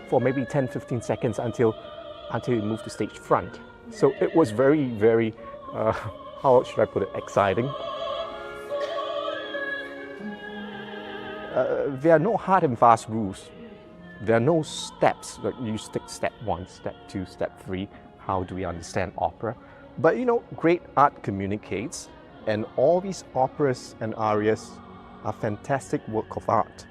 for maybe 10-15 seconds until you move to stage front. So it was very, very, how should I put it, exciting. There are no hard and fast rules. There are no steps, like you stick step 1, step 2, step 3, how do we understand opera? But you know, great art communicates, and all these operas and arias are fantastic work of art.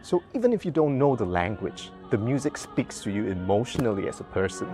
So even if you don't know the language, the music speaks to you emotionally as a person.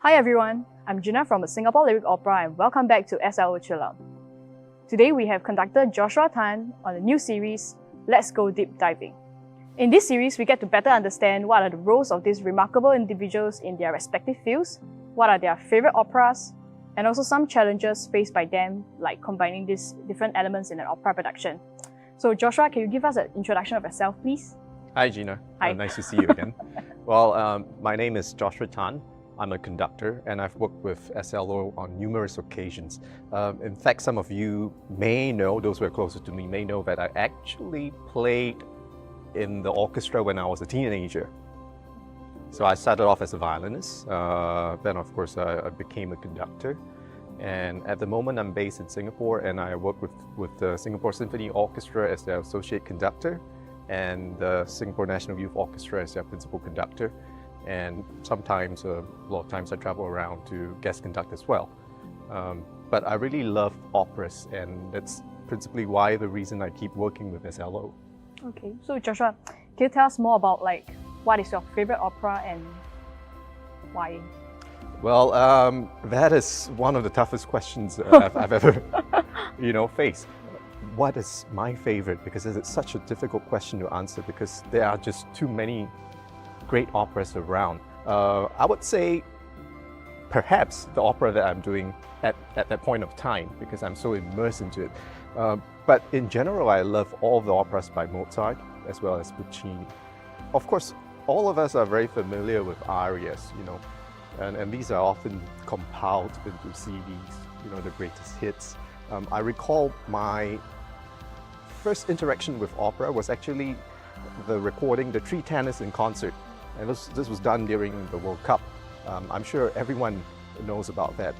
Hi everyone, I'm Gena from the Singapore Lyric Opera and welcome back to SLOchillOut. Today we have Conductor Joshua Tan on the new series, Let's Go Deep Diving. In this series, we get to better understand what are the roles of these remarkable individuals in their respective fields, what are their favourite operas, and also some challenges faced by them, like combining these different elements in an opera production. So Joshua, can you give us an introduction of yourself, please? Hi Gena, Hi. Nice to see you again. Well, my name is Joshua Tan. I'm a conductor and I've worked with SLO on numerous occasions. In fact, some of you may know, those who are closer to me may know that I actually played in the orchestra when I was a teenager. So I started off as a violinist, then of course I became a conductor. And at the moment I'm based in Singapore and I work with the Singapore Symphony Orchestra as their associate conductor and the Singapore National Youth Orchestra as their principal conductor. And sometimes, a lot of times I travel around to guest conduct as well. But I really love operas and that's principally why the reason I keep working with SLO. Okay, so Joshua, can you tell us more about what is your favourite opera and why? Well, that is one of the toughest questions I've ever faced. What is my favorite? Because it's such a difficult question to answer because there are just too many great operas around. I would say perhaps the opera that I'm doing at that point of time because I'm so immersed into it. But in general, I love all of the operas by Mozart as well as Puccini. Of course, all of us are very familiar with arias, and these are often compiled into CDs, the greatest hits. I recall my first interaction with opera was actually the recording, the Three Tenors in Concert. And this was done during the World Cup. I'm sure everyone knows about that.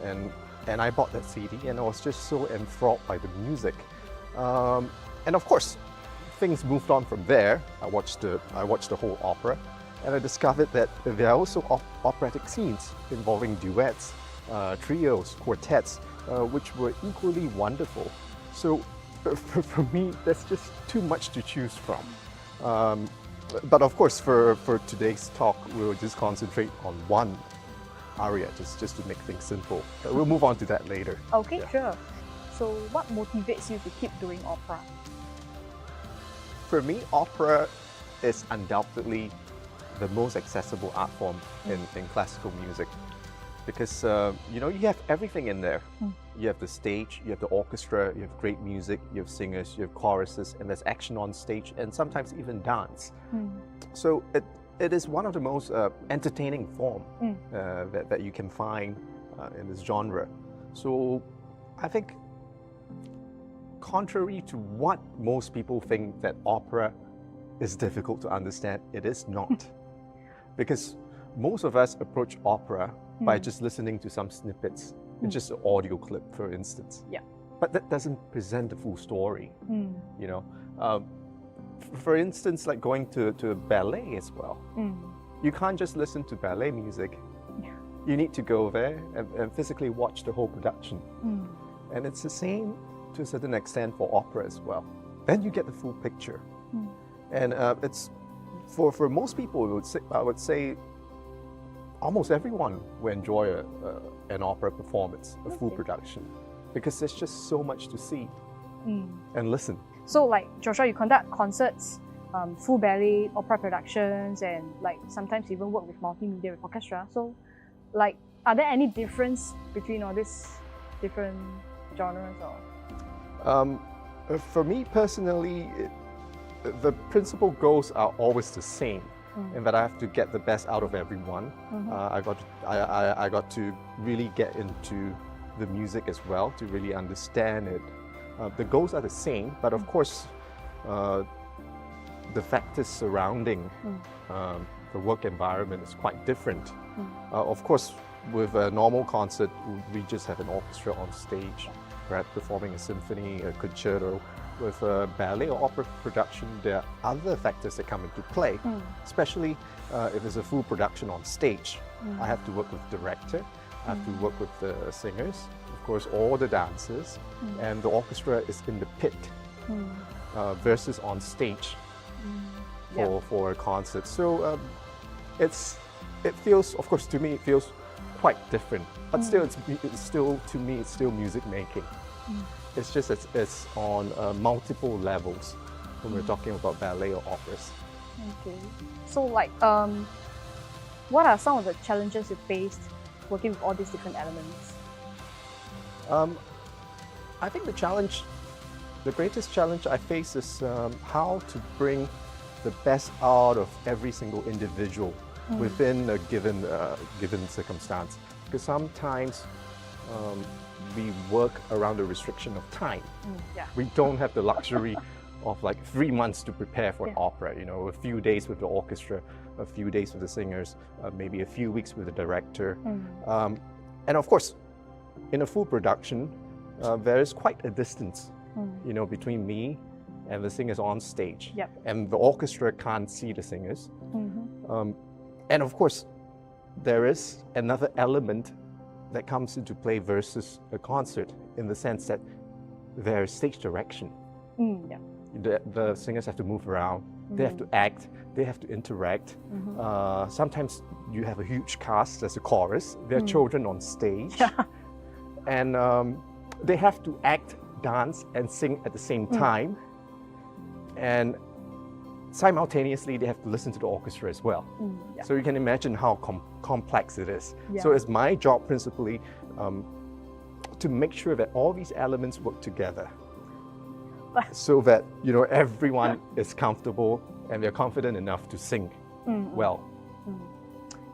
And I bought that CD and I was just so enthralled by the music. And of course, things moved on from there. I watched the whole opera and I discovered that there are also operatic scenes involving duets, trios, quartets, which were equally wonderful. So for me, that's just too much to choose from. But of course, for today's talk, we'll just concentrate on one aria, just to make things simple. We'll move on to that later. Okay, Yeah. sure. So what motivates you to keep doing opera? For me, opera is undoubtedly the most accessible art form in classical music. Because you have everything in there. You have the stage, you have the orchestra, you have great music, you have singers, you have choruses, and there's action on stage, and sometimes even dance. So it is one of the most entertaining form that you can find in this genre. So I think, contrary to what most people think that opera is difficult to understand, it is not. Because most of us approach opera by just listening to some snippets. It's just an audio clip, for instance. Yeah. But that doesn't present the full story. For instance, like going to ballet as well. You can't just listen to ballet music. Yeah. You need to go there and physically watch the whole production. And it's the same to a certain extent for opera as well. Then you get the full picture. And it's for most people, I would say almost everyone will enjoy an opera performance, a full production, because there's just so much to see and listen. So like Joshua, you conduct concerts, full ballet, opera productions, and like sometimes even work with multimedia with orchestra. So like, are there any difference between all these different genres? Or? For me personally, the principal goals are always the same. And that I have to get the best out of everyone. I got to really get into the music as well, to really understand it. The goals are the same, but of course, the factors surrounding the work environment is quite different. Of course, with a normal concert, we just have an orchestra on stage, perhaps performing a symphony, a concerto. With a ballet or opera production, there are other factors that come into play, especially if there's a full production on stage. I have to work with the director, I have to work with the singers, of course all the dancers, and the orchestra is in the pit versus on stage for a concert. So it feels, of course to me, it feels quite different, but still, to me, it's still music making. It's just it's on multiple levels when we're talking about ballet or operas. Okay. So like, what are some of the challenges you faced working with all these different elements? I think the greatest challenge I face is how to bring the best out of every single individual within a given circumstance. Because sometimes we work around the restriction of time. We don't have the luxury of like 3 months to prepare for an opera, a few days with the orchestra, a few days with the singers, maybe a few weeks with the director. And of course, in a full production, there is quite a distance, between me and the singers on stage. And the orchestra can't see the singers. And of course, there is another element that comes into play versus a concert, in the sense that there is stage direction. The singers have to move around, they have to act, they have to interact. Sometimes you have a huge cast as a chorus, there are children on stage, and they have to act, dance, and sing at the same time. And simultaneously, they have to listen to the orchestra as well. So you can imagine how complex it is. So it's my job principally to make sure that all these elements work together, so that everyone is comfortable and they're confident enough to sing well.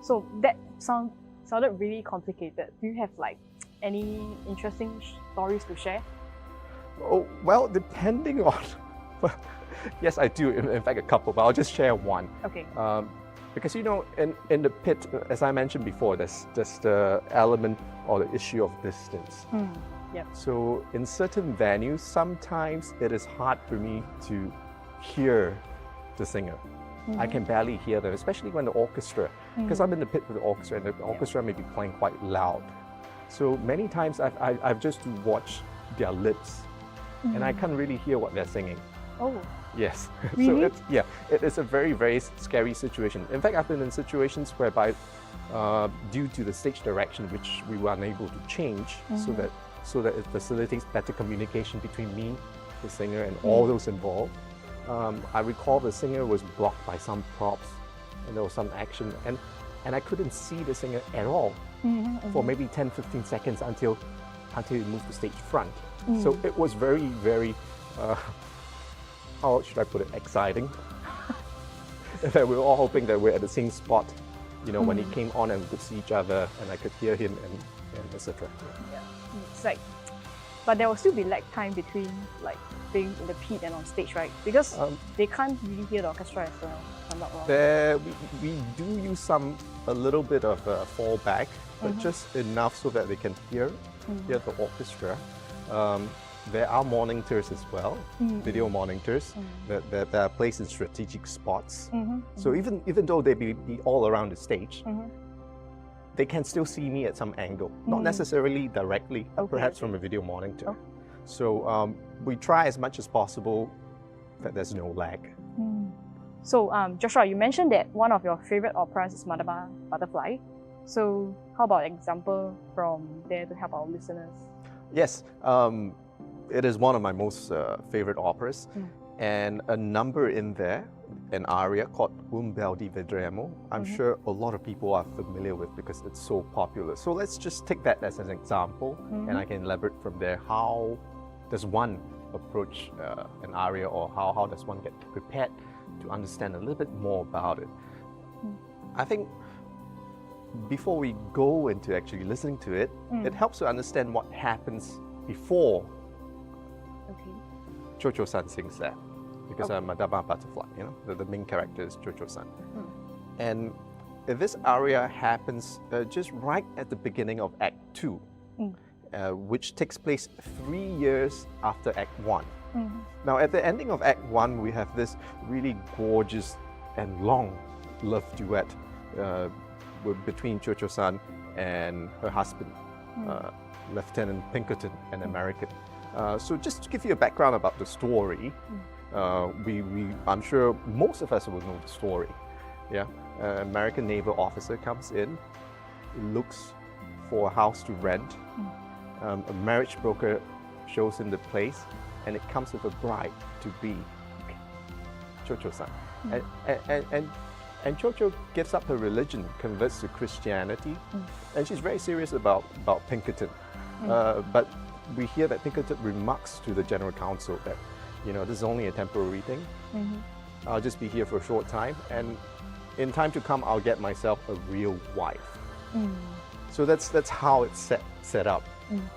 So that sounded really complicated. Do you have like any interesting stories to share? Oh, well, depending on Yes, I do. In fact, a couple, but I'll just share one. Okay. Because in the pit, as I mentioned before, there's the element or the issue of distance. Yep. So in certain venues, sometimes it is hard for me to hear the singer. I can barely hear them, especially when the orchestra, because I'm in the pit with the orchestra, and the orchestra may be playing quite loud. So many times I've just to watch their lips, and I can't really hear what they're singing. Oh. Yes. Really? So it is a very, very scary situation. In fact, I've been in situations whereby, due to the stage direction, which we were unable to change, so that it facilitates better communication between me, the singer, and all those involved. I recall the singer was blocked by some props, and there was some action, and I couldn't see the singer at all for maybe 10-15 seconds until he moved to stage front. So it was very, very, how should I put it, exciting. That we were all hoping that we're at the same spot, when he came on and we could see each other and I could hear him and etc. Yeah. It's like, but there will still be lag time between like being in the pit and on stage, right? Because they can't really hear the orchestra as well, if I'm not wrong. We do use a little bit of fallback, but just enough so that they can hear the orchestra. There are monitors as well, video monitors that are placed in strategic spots. So even though they be all around the stage, they can still see me at some angle, not necessarily directly, perhaps from a video monitor. So we try as much as possible that there's no lag. So Joshua, you mentioned that one of your favorite operas is Madama Butterfly. So how about an example from there to help our listeners? Yes. It is one of my most favorite operas, and a number in there, an aria called Bel di Vedremo. I'm sure a lot of people are familiar with because it's so popular. So let's just take that as an example, and I can elaborate from there. How does one approach an aria, or how does one get prepared to understand a little bit more about it? I think before we go into actually listening to it, it helps to understand what happens before Cho-Cho-san sings that, because Madama Butterfly, the main character is Cho-Cho-san. And this aria happens just right at the beginning of Act 2, which takes place 3 years after Act 1. Now, at the ending of Act 1, we have this really gorgeous and long love duet between Cho-Cho-san and her husband, Lieutenant Pinkerton, an American. So just to give you a background about the story, I'm sure most of us will know the story. Yeah, an American naval officer comes in, looks for a house to rent. A marriage broker shows him the place, and it comes with a bride to be, Cho-Cho-san. And Cho-Cho gives up her religion, converts to Christianity, and she's very serious about Pinkerton. But we hear that Pinkerton remarks to the General Counsel that, this is only a temporary thing. I'll just be here for a short time, and in time to come, I'll get myself a real wife. So that's how it's set up.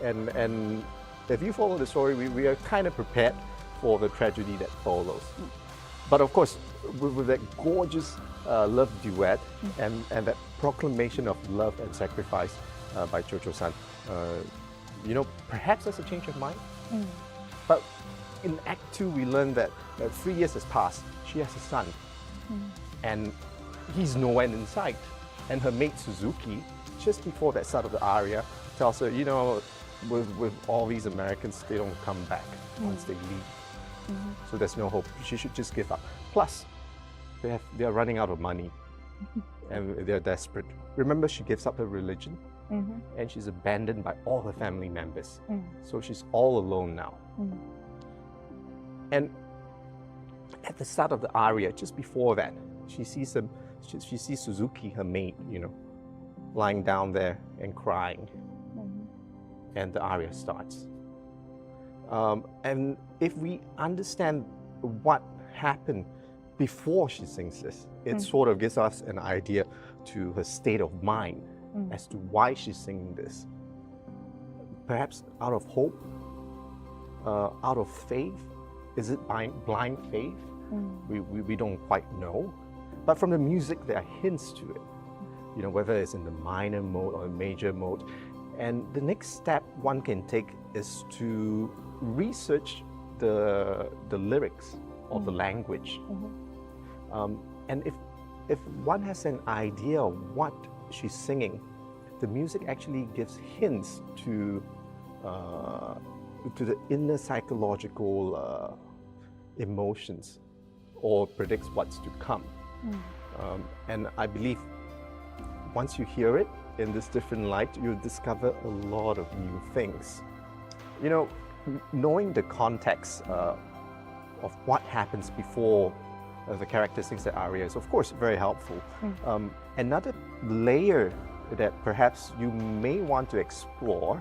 And if you follow the story, we are kind of prepared for the tragedy that follows. But of course, with that gorgeous love duet and that proclamation of love and sacrifice by Cho-Cho-san, perhaps there's a change of mind. But in Act 2, we learn that 3 years has passed. She has a son, and he's nowhere in sight. And her mate Suzuki, just before that start of the aria, tells her, with all these Americans, they don't come back once they leave. So there's no hope. She should just give up. Plus, they are running out of money, and they're desperate. Remember, she gives up her religion. And she's abandoned by all her family members. So she's all alone now. And at the start of the aria, just before that, she sees Suzuki, her mate, lying down there and crying. And the aria starts. And if we understand what happened before she sings this, it sort of gives us an idea to her state of mind as to why she's singing this. Perhaps out of hope, out of faith, is it blind faith? We don't quite know. But from the music, there are hints to it. You know, whether it's in the minor mode or the major mode. And the next step one can take is to research the lyrics or the language. And if one has an idea of what she's singing, the music actually gives hints to the inner psychological emotions or predicts what's to come. And I believe once you hear it in this different light, you'll discover a lot of new things. You know, knowing the context of what happens before the character sings the aria is of course very helpful. Another layer that perhaps you may want to explore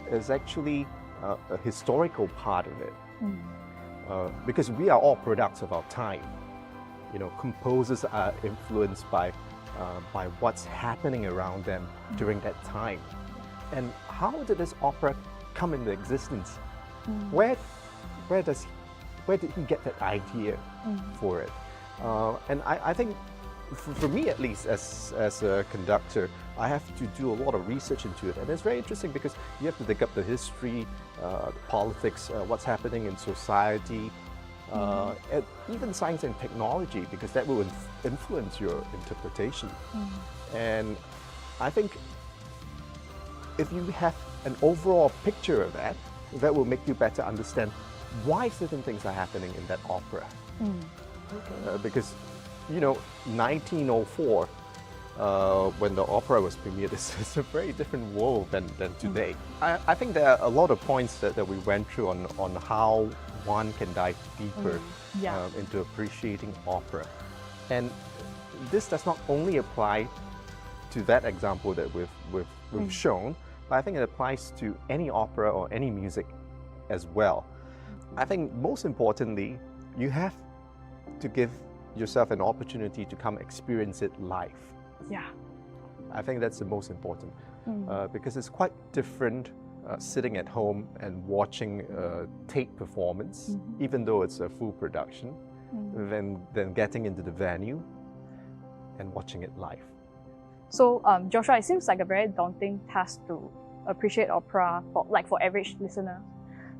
is actually a historical part of it. Because we are all products of our time. You know, composers are influenced by what's happening around them during that time. And how did this opera come into existence? Where did he get that idea for it? And I think, for me at least, as a conductor, I have to do a lot of research into it. And it's very interesting because you have to dig up the history, politics, what's happening in society, and even science and technology, because that will influence your interpretation. And I think if you have an overall picture of that, that will make you better understand why certain things are happening in that opera. Because, you know, 1904, when the opera was premiered, it's a very different world than today. I think there are a lot of points that we went through on how one can dive deeper into appreciating opera. And this does not only apply to that example that we've shown, but I think it applies to any opera or any music as well. I think most importantly, you have to give yourself an opportunity to come experience it live. I think that's the most important, because it's quite different sitting at home and watching a tape performance, even though it's a full production, than getting into the venue and watching it live. So, Joshua, it seems like a very daunting task to appreciate opera for average listener.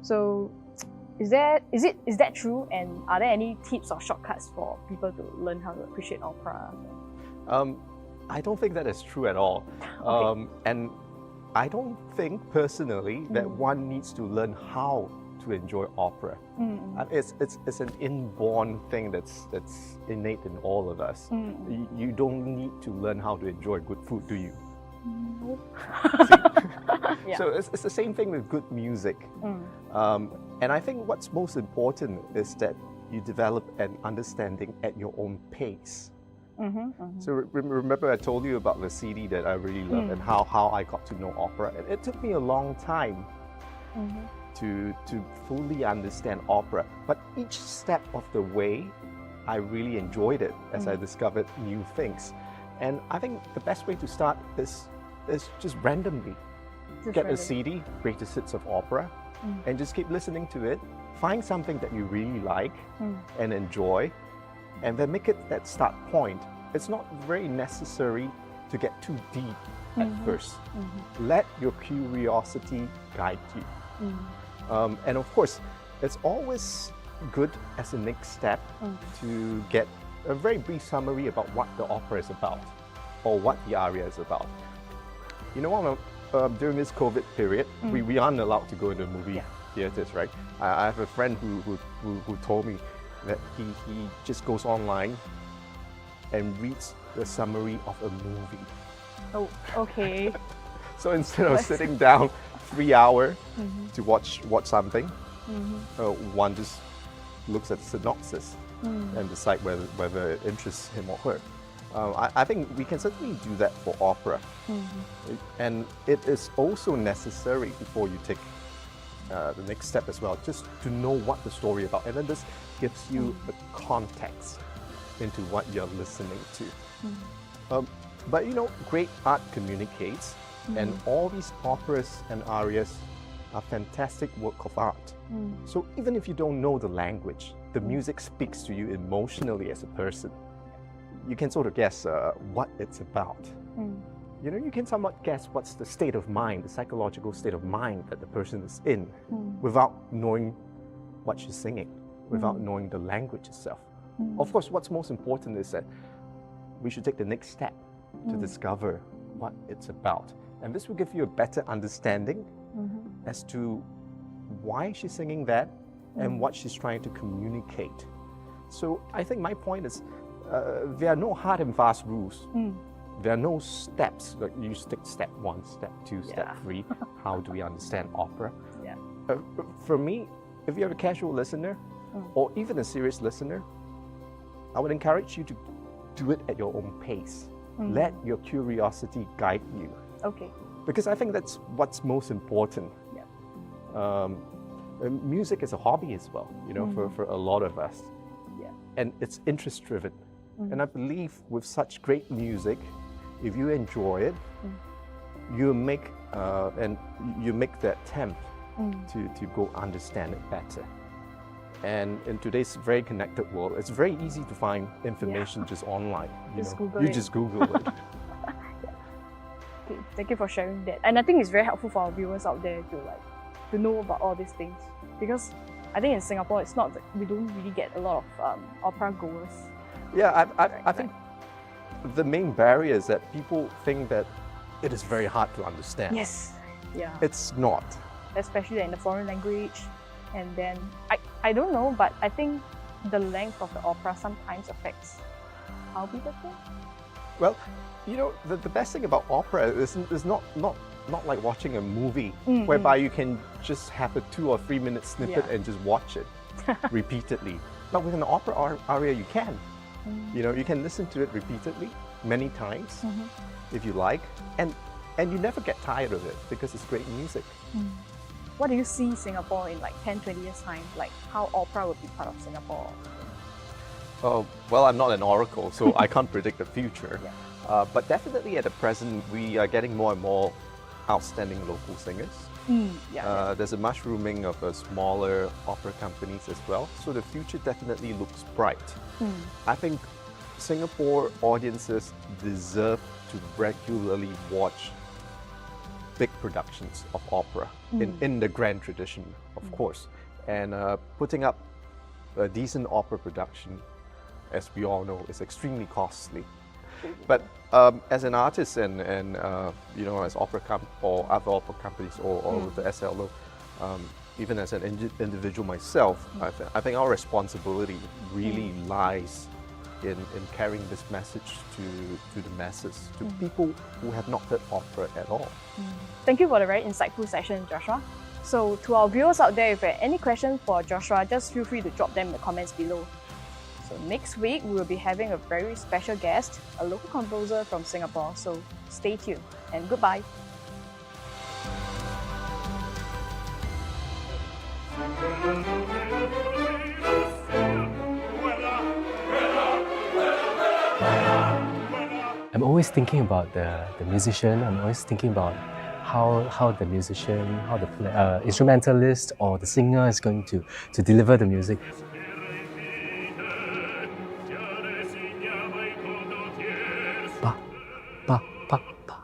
So, is that true? And are there any tips or shortcuts for people to learn how to appreciate opera? I don't think that is true at all. And I don't think personally that one needs to learn how to enjoy opera. It's an inborn thing that's innate in all of us. You don't need to learn how to enjoy good food, do you? So it's the same thing with good music. And I think what's most important is that you develop an understanding at your own pace. So remember I told you about the CD that I really love and how I got to know opera. It took me a long time to fully understand opera, but each step of the way I really enjoyed it as I discovered new things. And I think the best way to start is just randomly get a CD, greatest hits of opera, and just keep listening to it. Find something that you really like and enjoy, and then make it that start point. It's not very necessary to get too deep at first. Let your curiosity guide you. And of course, it's always good as a next step to get a very brief summary about what the opera is about or what the aria is about. You know, during this COVID period, we aren't allowed to go into movie theaters, right? I have a friend who told me that he just goes online and reads the summary of a movie. Oh, okay. So instead of sitting down 3 hours to watch something, one just looks at the synopsis and decide whether it interests him or her. I think we can certainly do that for opera. And it is also necessary before you take the next step as well, just to know what the story is about. And then this gives you a context into what you're listening to. But you know, great art communicates, and all these operas and arias a fantastic work of art. So even if you don't know the language, the music speaks to you emotionally as a person. You can sort of guess what it's about. You know, you can somewhat guess what's the state of mind, the psychological state of mind that the person is in without knowing what she's singing, without knowing the language itself. Of course, what's most important is that we should take the next step to discover what it's about. And this will give you a better understanding as to why she's singing that and what she's trying to communicate. So I think my point is there are no hard and fast rules. There are no steps, like you stick step 1, step 2, step 3. How do we understand opera? For me, if you're a casual listener or even a serious listener, I would encourage you to do it at your own pace. Let your curiosity guide you. Okay. Because I think that's what's most important. Music is a hobby as well, you know, for a lot of us. And it's interest driven. And I believe with such great music, if you enjoy it, you make the attempt to go understand it better. And in today's very connected world, it's very easy to find information just online. You just Google it. Okay, thank you for sharing that. And I think it's very helpful for our viewers out there to know about all these things, because I think in Singapore it's not that we don't really get a lot of opera goers. Yeah, I think the main barrier is that people think that it is very hard to understand. Yes. Yeah. It's not. Especially in the foreign language. And then, I don't know, but I think the length of the opera sometimes affects how people think. Well, you know, the best thing about opera is not like watching a movie whereby you can just have a 2 or 3 minute snippet and just watch it repeatedly. But with an opera aria, you can. You know, you can listen to it repeatedly, many times, if you like, and you never get tired of it because it's great music. What do you see Singapore in like 10, 20 years time? Like how opera will be part of Singapore? Well, I'm not an oracle, so I can't predict the future. But definitely at the present, we are getting more and more outstanding local singers. There's a mushrooming of smaller opera companies as well. So the future definitely looks bright. I think Singapore audiences deserve to regularly watch big productions of opera in the grand tradition, of course. And putting up a decent opera production, as we all know, is extremely costly. But as an artist and you know, as or other opera companies or the SLO, even as an individual myself, I think our responsibility really lies in carrying this message to the masses, to people who have not heard opera at all. Thank you for the very insightful session, Joshua. So to our viewers out there, if you have any questions for Joshua, just feel free to drop them in the comments below. So next week, we will be having a very special guest, a local composer from Singapore. So stay tuned and goodbye. I'm always thinking about the musician. I'm always thinking about how the musician, how the instrumentalist or the singer is going to deliver the music. Pa, pa, pa, pa.